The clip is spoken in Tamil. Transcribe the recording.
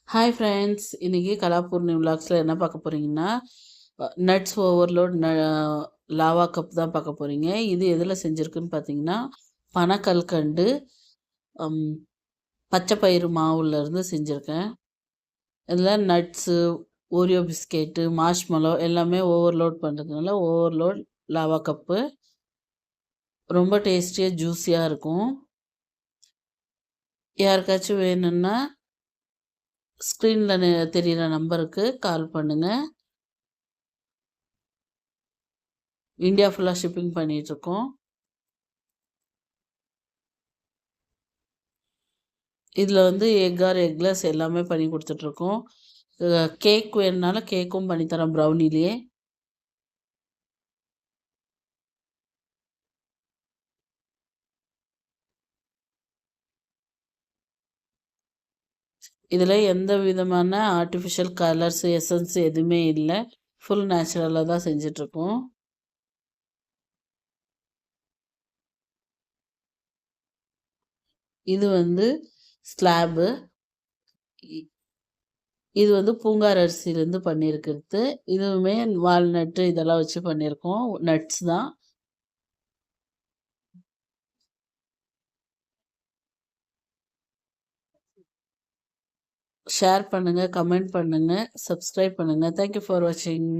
Hi friends! இன்னைக்கு கலாப்பூர்ணி விலாக்ஸில் என்ன பார்க்க போறீங்கன்னா, நட்ஸ் ஓவர்லோட் லாவா கப் தான் பார்க்க போறீங்க. இது எதில செஞ்சிருக்குன்னு பார்த்தீங்கன்னா, பனக்கல்கண்டு, அம் பச்சை பயிறு மாவுலேருந்து செஞ்சிருக்கேன். இதில் நட்ஸு, ஓரியோ பிஸ்கெட்டு, மார்ஷ்மெலோ எல்லாமே ஓவர்லோட் பண்ணுறதுனால ஓவர்லோட் லாவா கப்பு. ரொம்ப டேஸ்டியாக ஜூஸியாக இருக்கும். யாருக்காச்சும் வேணும்னா ஸ்க்ரீனில் தெரியிற நம்பருக்கு கால் பண்ணுங்க. இந்தியா ஃபுல்லா ஷிப்பிங் பண்ணிகிட்ருக்கோம். இதில் வந்து எக் ஆர் எக்லெஸ் எல்லாமே பண்ணி கொடுத்துட்ருக்கோம். கேக் வேணுனாலும் கேக்கும் பண்ணித்தரோம் ப்ரௌனிலேயே. இதில் எந்த விதமான ஆர்டிஃபிஷியல் கலர்ஸ், எசன்ஸ் எதுவுமே இல்லை. ஃபுல் நேச்சுரலாக தான் செஞ்சிட்ருக்கோம். இது வந்து ஸ்லாபு. இது வந்து பூங்கார் அரிசியிலேருந்து பண்ணியிருக்கிறது. இதுவுமே வால்நட்டு இதெல்லாம் வச்சு பண்ணியிருக்கோம். நட்ஸ் தான். ஷேர் பண்ணுங்கள், கமெண்ட் பண்ணுங்கள், சப்ஸ்கிரைப் பண்ணுங்கள். தேங்க்யூ ஃபார் வாட்சிங்.